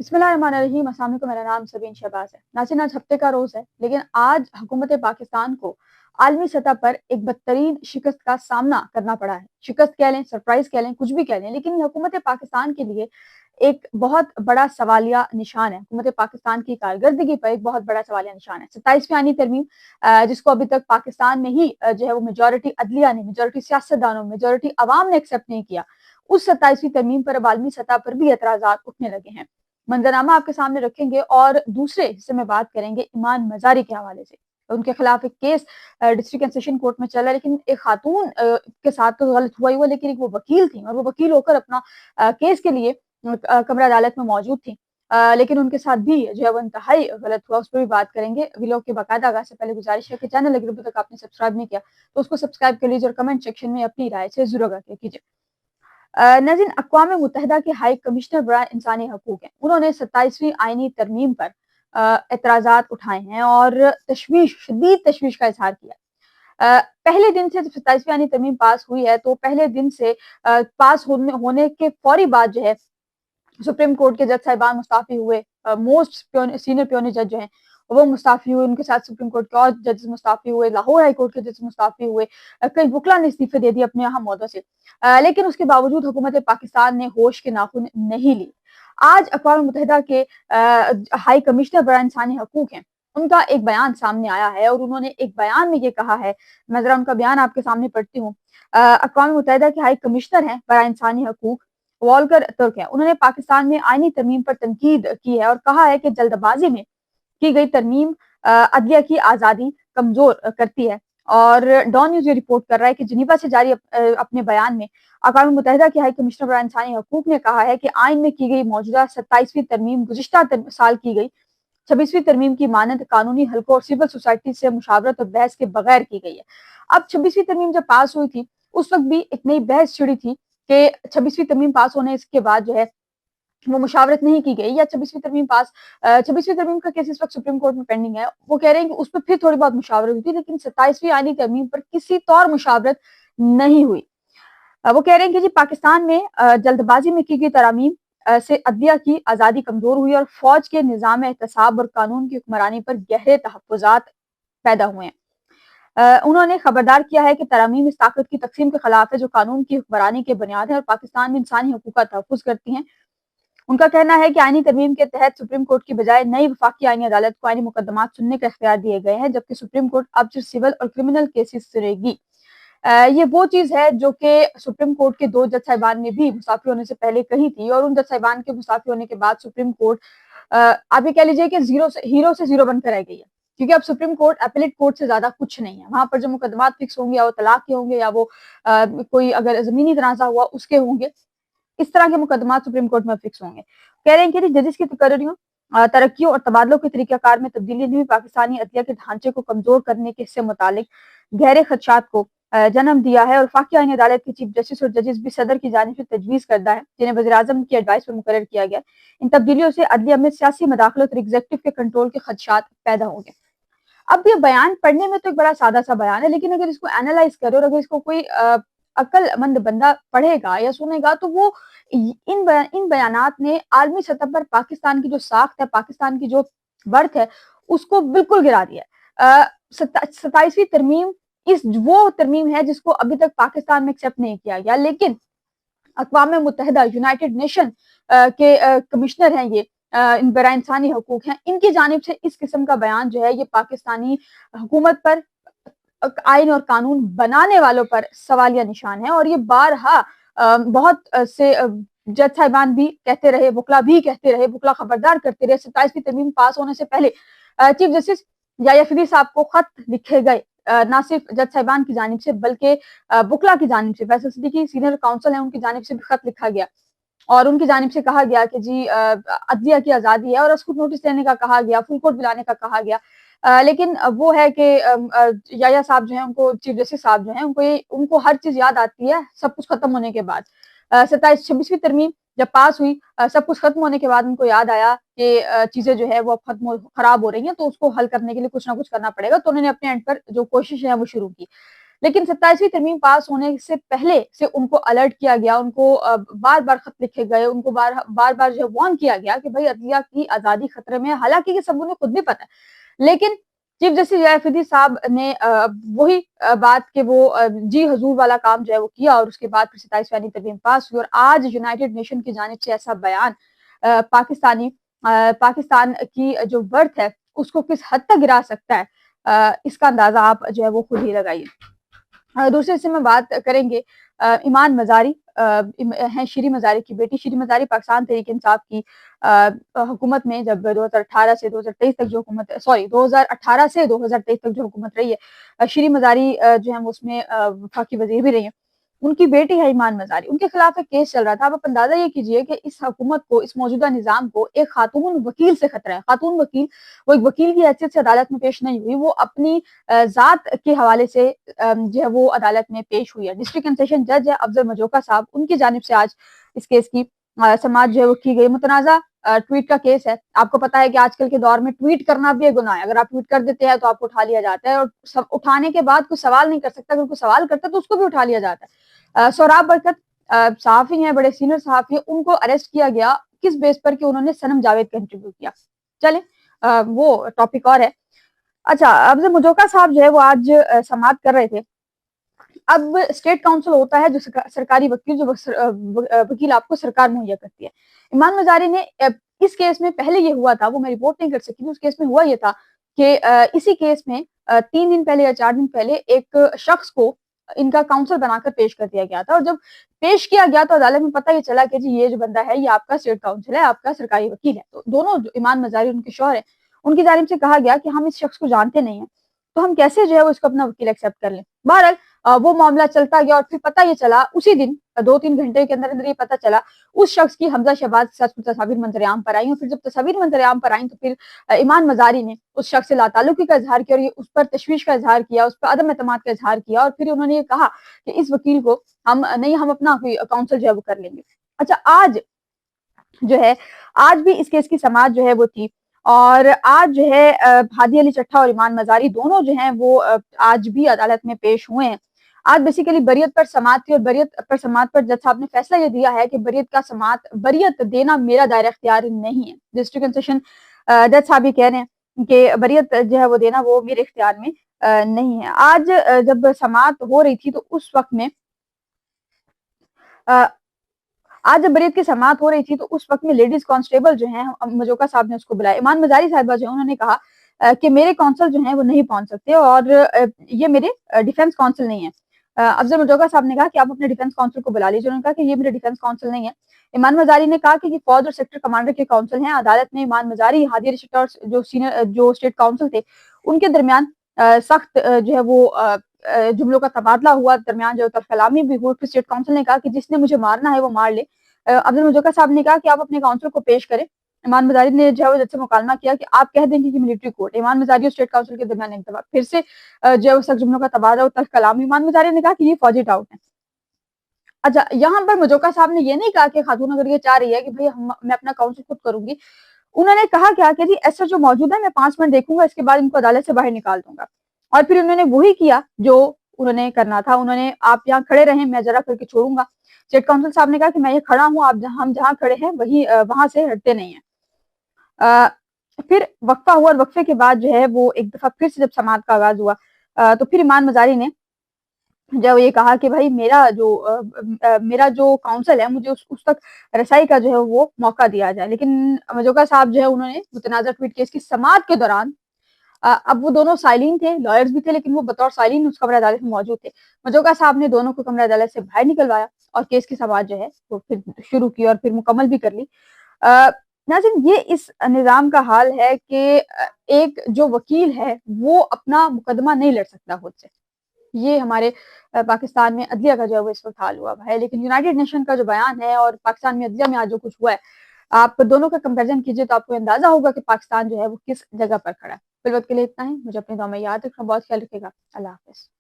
बिस्मिल्लाहिर्रहमानिर्रहीम। अस्सलाम वालेकुम। मेरा नाम सबीन शहबाज है। नाज़रीन, आज हफ्ते का रोज़ है, लेकिन आज हुकूमत पाकिस्तान को आलमी सतह पर एक बदतरीन शिकस्त का सामना करना पड़ा है। शिकस्त कह लें, सरप्राइज कह लें, कुछ भी कह लें, लेकिन हुकूमत पाकिस्तान के लिए एक बहुत बड़ा सवालिया निशान है। हुकूमत पाकिस्तान की कारकर्दगी पर एक बहुत बड़ा सवालिया निशान है। 27वीं आईनी तरमीम, जिसको अभी तक पाकिस्तान में ही जो है वो मेजोरिटी अदलिया ने, मेजोरिटी सियासतदानों, मेजोरिटी अवाम ने एक्सेप्ट नहीं किया, उस 27वीं तरमीम पर अब आलमी सतह पर भी एतराज़ात उठने लगे हैं। मंजरनामा आपके सामने रखेंगे और दूसरे हिस्से में बात करेंगे ईमान मजारी के हवाले से। उनके खिलाफ एक case district and session court में चला, लेकिन एक खातून के साथ तो गलत हुआ ही हुआ, लेकिन एक वो वकील थी और वो वकील होकर अपना केस के लिए कमरा अदालत में मौजूद थी। लेकिन उनके साथ भी जो है वो इंतहाई गलत हुआ, उस पर भी बात करेंगे। वीडियो के बाकायदा आगाज से पहले गुजारिश है कि चैनल अगर अभी तक आपने सब्सक्राइब नहीं किया तो उसको सब्सक्राइब कर लीजिए और कमेंट सेक्शन में अपनी राय से जरूर आगाह कीजिए। नाज़रीन, अक़वाम मुत्तहिदा के हाई कमिश्नर बराए इंसानी हकूक हैं, उन्होंने 27वीं आईनी तरमीम पर एतराज़ात उठाए हैं और शदीद तशवीश का इजहार किया। पहले दिन से जब 27वीं आईनी तरमीम पास हुई है, तो पहले दिन से पास होने के फौरी बाद जो है सुप्रीम कोर्ट के जज साहिबान मुस्ताफी हुए। मोस्ट सीनियर प्योनी जज जो हैं वो मुस्ताफी हुए, उनके साथ सुप्रीम कोर्ट के और जजेस मुस्ताफी हुए, लाहौर हाई कोर्ट के जज मुस्ताफी हुए, कई वकला ने इस्तीफे दे दिए अपने यहाँ मौदों से। लेकिन उसके बावजूद हुकूमत पाकिस्तान ने होश के नाखून नहीं ली। आज अक़वाम मुत्तहिदा के हाई कमिश्नर बराए इंसानी हकूक हैं, उनका एक बयान सामने आया है और उन्होंने एक बयान में ये कहा है। मैं जरा उनका बयान आपके सामने पढ़ती हूँ। अक़वाम मुत्तहिदा के हाई कमिश्नर हैं बराए इंसानी हकूक वॉल्कर तुर्क है। उन्होंने पाकिस्तान में आईनी तरमीम पर तनकीद की है और कहा है कि जल्दबाजी में की गई तरमीम अदलिया की आज़ादी कमजोर करती है। और डॉन न्यूज ये रिपोर्ट कर रहा है कि जिनीवा से जारी अपने बयान में अक़वाम मुत्तहिदा के हाई कमिश्नर बराए इंसानी हकूक ने कहा है कि आइन में की गई मौजूदा 27वीं तरमीम गुज़िश्ता साल की गई 26वीं तरमीम की मानद कानूनी हल्कों और सिविल सोसाइटी से मुशावरत और बहस के बगैर की गई है। अब 26वीं तरमीम जब पास हुई थी, उस वक्त भी एक नई बहस छिड़ी थी कि 26वीं तरमीम पास होने के बाद जो है वो मुशावरत नहीं की गई, या 26वीं तरमीम का केस इस वक्त सुप्रीम कोर्ट में पेंडिंग है। वो कह रहे हैं कि उस पर फिर थोड़ी बहुत मुशावरत हुई थी, लेकिन 27वीं आईनी तरमीम पर किसी तौर मुशावरत नहीं हुई। वो कह रहे हैं कि जी पाकिस्तान में जल्दबाजी में की गई तरामीम से अदलिया की आज़ादी कमजोर हुई और फौज के निज़ाम एहतसाब और कानून की हुक्मरानी पर गहरे तहफ़्फ़ुज़ात पैदा हुए हैं। उन्होंने खबरदार किया है कि तरामीम इस ताकत की तकसीम के खिलाफ है जो कानून की हुक्मरानी के बुनियाद है और पाकिस्तान में इंसानी हकूक का तहफ़्फ़ुज़ करती हैं। उनका कहना है कि आईनी तरमीम के तहत सुप्रीम कोर्ट की बजाय नई वफाकी आईनी अदालत को आईनी मुकदमात सुनने का इख्तियार दिए गए हैं, जबकि सुप्रीम कोर्ट अब सिर्फ सिविल और क्रिमिनल केसेस सुनेगी। ये वो चीज है जो कि सुप्रीम कोर्ट के दो जज साहिबान ने भी मुसाफी होने से पहले कही थी, और उन जज साहिबान के मुसाफी होने के बाद सुप्रीम कोर्ट आप ये कह लीजिए कि हीरो से जीरो बनकर रह गई है, क्योंकि अब सुप्रीम कोर्ट अपीलेट कोर्ट से ज्यादा कुछ नहीं है। वहां पर जो मुकदमात फिक्स होंगे, या वो तलाक के होंगे, या वो कोई अगर जमीनी तनाजा हुआ उसके होंगे, इस तरह के मुकदमा सुप्रीम कोर्ट में फिक्स होंगे। कह रहे हैं कि जजेस की तकर्रियों, तरक्कियों और तबादलों के तरीकाकार में तब्दीली ने भी पाकिस्तानी अदलिया के ढांचे को कमजोर करने के से मुतालिक गहरे खदशात को जन्म दिया है। और वफाकी आईनी अदालत के चीफ जस्टिस और जजेस भी सदर की जानिब से तजवीज़ करदा है, जिन्हें वज़ीर-ए-आज़म की एडवाइस पर मुकर्रर किया गया। इन तब्दीलियों से अदलिया में सियासी मदाखलत और एग्जीक्यूटिव के कंट्रोल के खदशात पैदा होंगे। अब ये बयान पढ़ने में तो एक बड़ा सादा सा बयान है, लेकिन अगर इसको एनालाइज करे और अगर इसको कोई अक्लमंद बंदा पढ़ेगा या सुनेगा, तो वो इन बयानात ने आलमी सतह पर पाकिस्तान की जो साख्त है, पाकिस्तान की जो बर्थ है, उसको बिल्कुल गिरा दिया। 27वीं तरमीम वो तरमीम है जिसको अभी तक पाकिस्तान में एक्सेप्ट नहीं किया गया, लेकिन अक़वाम मुत्तहिदा यूनाइटेड नेशन के कमिश्नर हैं, ये इन बराए इंसानी हकूक हैं, इनकी जानिब से इस किस्म का बयान जो है ये पाकिस्तानी हुकूमत पर, आइन और कानून बनाने वालों पर सवालिया निशान है। और ये बारहा बहुत से जज साहिबान भी कहते रहे, वकला भी कहते रहे, वकला खबरदार करते रहे। 27वीं तरमीम पास होने से पहले चीफ जस्टिस याया फरीद साहब को खत लिखे गए, ना सिर्फ जज साहिबान की जानिब से बल्कि वकला की जानिब से, फैसल सिद्दीकी सीनियर काउंसिल है उनकी जानिब से भी खत लिखा गया और उनकी जानिब से कहा गया कि जी अदलिया की आज़ादी है, और उसको नोटिस देने का कहा गया, फुल कोर्ट बुलाने का कहा गया। लेकिन वो है कि याया साहब जो है, उनको चीफ जस्टिस साहब जो है, उनको हर चीज याद आती है सब कुछ खत्म होने के बाद। 26वीं तरमीम जब पास हुई, सब कुछ खत्म होने के बाद उनको याद आया कि चीजें जो है वो खराब हो रही हैं, तो उसको हल करने के लिए कुछ ना कुछ करना पड़ेगा। तो उन्होंने अपने एंड पर जो कोशिश है वो शुरू की। لیکن 27ویں ترمیم پاس ہونے سے پہلے سے ان کو الرٹ کیا گیا، ان کو بار بار خط لکھے گئے، ان کو بار بار جو ہے وارن کیا گیا کہ بھائی عدلیہ کی آزادی خطرے میں ہے، حالانکہ یہ سب انہیں خود بھی پتہ ہے، لیکن چیف جسٹس افریدی صاحب نے وہی بات کہ وہ جی حضور والا کام جو ہے وہ کیا، اور اس کے بعد پھر 27ویں ترمیم پاس ہوئی، اور آج یونائٹڈ نیشن کی جانب سے ایسا بیان پاکستان کی جو برتھ ہے اس کو کس حد تک گرا سکتا ہے، اس کا اندازہ آپ جو ہے وہ خود ہی لگائیے۔ دوسرے حصے میں بات کریں گے ایمان مزاری ہیں، شیریں مزاری کی بیٹی۔ شیریں مزاری پاکستان تحریک انصاف کی حکومت میں جب 2018 سے 2023 تک جو حکومت 2018 سے 2023 تک جو حکومت رہی ہے، شیریں مزاری جو ہے اس میں وفاقی وزیر بھی رہی ہیں۔ ان کی بیٹی ہے ایمان مزاری، ان کے خلاف ایک کیس چل رہا تھا۔ آپ اندازہ یہ کیجئے کہ اس حکومت کو، اس موجودہ نظام کو ایک خاتون وکیل سے خطرہ ہے۔ خاتون وکیل، وہ ایک وکیل کی حیثیت سے عدالت میں پیش نہیں ہوئی، وہ اپنی ذات کے حوالے سے جو ہے وہ عدالت میں پیش ہوئی ہے۔ ڈسٹرکٹ کنسیشن جج ہے افضل مجوکا صاحب، ان کی جانب سے آج اس کیس کی سماعت جو ہے وہ کی گئی۔ متنازع ٹویٹ کا کیس ہے۔ آپ کو پتا ہے کہ آج کل کے دور میں ٹویٹ کرنا بھی ایک گناہ ہے، اگر آپ ٹویٹ کر دیتے ہیں تو آپ کو اٹھا لیا جاتا ہے، اور اٹھانے کے بعد کوئی سوال نہیں کر سکتا، اگر کوئی سوال کرتا ہے تو اس کو بھی اٹھا لیا جاتا ہے۔ سوراب برکت صحافی ہیں، بڑے سینئر صحافی ہیں، ان کو اریسٹ کیا گیا کس بیس پر کہ انہوں نے صنم جاوید کا انٹرویو کیا۔ چلیں وہ ٹاپک اور ہے۔ اچھا، افضل مجوکا صاحب جو ہے وہ آج سماعت کر رہے تھے۔ اب اسٹیٹ کاؤنسل ہوتا ہے جو سرکاری وکیل، جو وکیل آپ کو سرکار مہیا کرتی ہے۔ ایمان مزاری نے اس کیس میں پہلے یہ ہوا تھا، وہ میں رپورٹ نہیں کر سکی تھی، اس کیس میں ہوا یہ تھا کہ اسی کیس میں 3 دن پہلے یا 4 دن پہلے ایک شخص کو ان کا کاؤنسل بنا کر پیش کر دیا گیا تھا، اور جب پیش کیا گیا تو عدالت میں پتہ یہ چلا کہ جی یہ جو بندہ ہے یہ آپ کا اسٹیٹ کاؤنسل ہے، آپ کا سرکاری وکیل ہے۔ تو دونوں ایمان مزاری ان کے شوہر ہیں، ان کی جانب سے کہا گیا کہ ہم اس شخص کو جانتے نہیں ہیں، تو ہم کیسے جو ہے وہ اس کو اپنا وکیل ایکسیپٹ کر لیں۔ بہرحال وہ معاملہ چلتا گیا، اور پھر پتہ یہ چلا اسی دن 2-3 گھنٹے کے اندر یہ پتہ چلا اس شخص کی حمزہ شہباز کے ساتھ کچھ تصاویر منظر عام پر آئیں، اور پھر جب تصاویر منظر عام پر آئیں تو پھر ایمان مزاری نے اس شخص سے لا تعلقی کا اظہار کیا، اور یہ اس پر تشویش کا اظہار کیا، اس پر عدم اعتماد کا اظہار کیا، اور پھر انہوں نے یہ کہا کہ اس وکیل کو ہم اپنا کاؤنسل جو ہے وہ کر لیں گے۔ اچھا، آج جو ہے آج بھی اس کیس کی سماعت جو ہے وہ تھی، اور آج جو ہے ہادی علی چٹھا اور ایمان مزاری دونوں جو ہیں وہ آج بھی عدالت میں پیش ہوئے ہیں۔ آج بیسیکلی بریت پر سماعت تھی، اور بریت پر سماعت پر جج صاحب نے فیصلہ یہ دیا ہے کہ بریت دینا میرا دائرہ اختیار نہیں ہے۔ ڈسٹرکٹ کنسیشن جج صاحب یہ کہہ رہے ہیں کہ بریت جو ہے وہ دینا وہ میرے اختیار میں نہیں ہے۔ آج جب سماعت ہو رہی تھی تو اس وقت میں آج جب بریت کی سماعت ہو رہی تھی تو اس وقت میں لیڈیز کانسٹیبل جو ہیں مجوکا صاحب نے اس کو بلایا۔ ایمان مزاری صاحبہ جو ہیں انہوں نے کہا کہ میرے کونسل جو ہیں وہ نہیں پہنچ سکتے، اور یہ میرے ڈیفنس کونسل نہیں ہے۔ افضل مجوکا صاحب نے کہا کہ آپ اپنے ڈیفنس کونسل کو بلا لیجیے، انہوں نے کہا کہ یہ میرے ڈیفنس کونسل نہیں ہے۔ ایمان مزاری نے کہا کہ یہ فوج اور سیکٹر کمانڈر کے کونسل ہیں۔ عدالت میں ایمان مزاری، ہادی علی چٹھا اور جو اسٹیٹ کونسل تھے ان کے درمیان سخت جو ہے وہ جملوں کا تبادلہ ہوا، درمیان جو کلامی بھی ہوئی۔ پھر اسٹیٹ کونسل نے کہا کہ جس نے مجھے مارنا ہے وہ مار لے۔ افضل مجوکا صاحب نے کہا کہ آپ اپنے کاؤنسل کو پیش کریں۔ ایمان مزاری نے جو ہے جج سے مکالمہ کیا کہ آپ کہہ دیں گے کہ ملٹری کورٹ۔ ایمان مزاری اور اسٹیٹ کاؤنسل کے درمیان ایک دفعہ پھر سے جو ہے سخت جملوں کا تبادلہ اور تلخ کلامی۔ ایمان مزاری نے کہا کہ یہ فوجی ڈاؤٹ ہے۔ اچھا، یہاں پر مجوکا صاحب نے یہ نہیں کہا کہ خاتون اگر یہ چاہ رہی ہے کہ بھئی میں اپنا کاؤنسل خود کروں گی، انہوں نے کہا کیا کہ جی ایسا جو موجود ہے میں 5 منٹ دیکھوں گا، اس کے بعد ان کو عدالت سے باہر نکال دوں گا۔ اور پھر انہوں نے وہی کیا جو انہوں نے کرنا تھا، انہوں نے آپ یہاں کھڑے رہیں، میں ذرا کر کے چھوڑوں گا۔ اسٹیٹ کاؤنسل صاحب نے کہا کہ میں یہ کھڑا ہوں، ہم جہاں کھڑے ہیں وہاں سے ہٹتے نہیں ہیں۔ پھر وقفہ ہوا، اور وقفے کے بعد جو ہے وہ ایک دفعہ پھر سے جب سماعت کا آغاز ہوا تو پھر ایمان مزاری نے جب یہ کہا کہ بھائی میرا جو کاؤنسل ہے مجھے اس تک رسائی کا جو ہے وہ موقع دیا جائے۔ لیکن مجوکا صاحب جو ہے انہوں نے متنازع ٹویٹ کیس کی سماعت کے دوران، اب وہ دونوں سائلین تھے، لائرز بھی تھے، لیکن وہ بطور سائلین اس کمرہ عدالت میں موجود تھے۔ مجوکا صاحب نے دونوں کو کمرہ عدالت سے باہر نکلوایا اور کیس کی سماعت جو ہے وہ پھر شروع کی اور پھر مکمل بھی کر لی۔ ناظرین، یہ اس نظام کا حال ہے کہ ایک جو وکیل ہے وہ اپنا مقدمہ نہیں لڑ سکتا خود سے۔ یہ ہمارے پاکستان میں عدلیہ کا جو ہے وہ اس وقت حال ہوا ہے، لیکن یونائٹڈ نیشن کا جو بیان ہے اور پاکستان میں عدلیہ میں آج جو کچھ ہوا ہے، آپ دونوں کا کمپیریزن کیجئے تو آپ کو اندازہ ہوگا کہ پاکستان جو ہے وہ کس جگہ پر کھڑا ہے۔ فی الوقت کے لیے اتنا ہی، مجھے اپنی دعا میں یاد رکھنا، بہت خیال رکھے گا۔ اللہ حافظ۔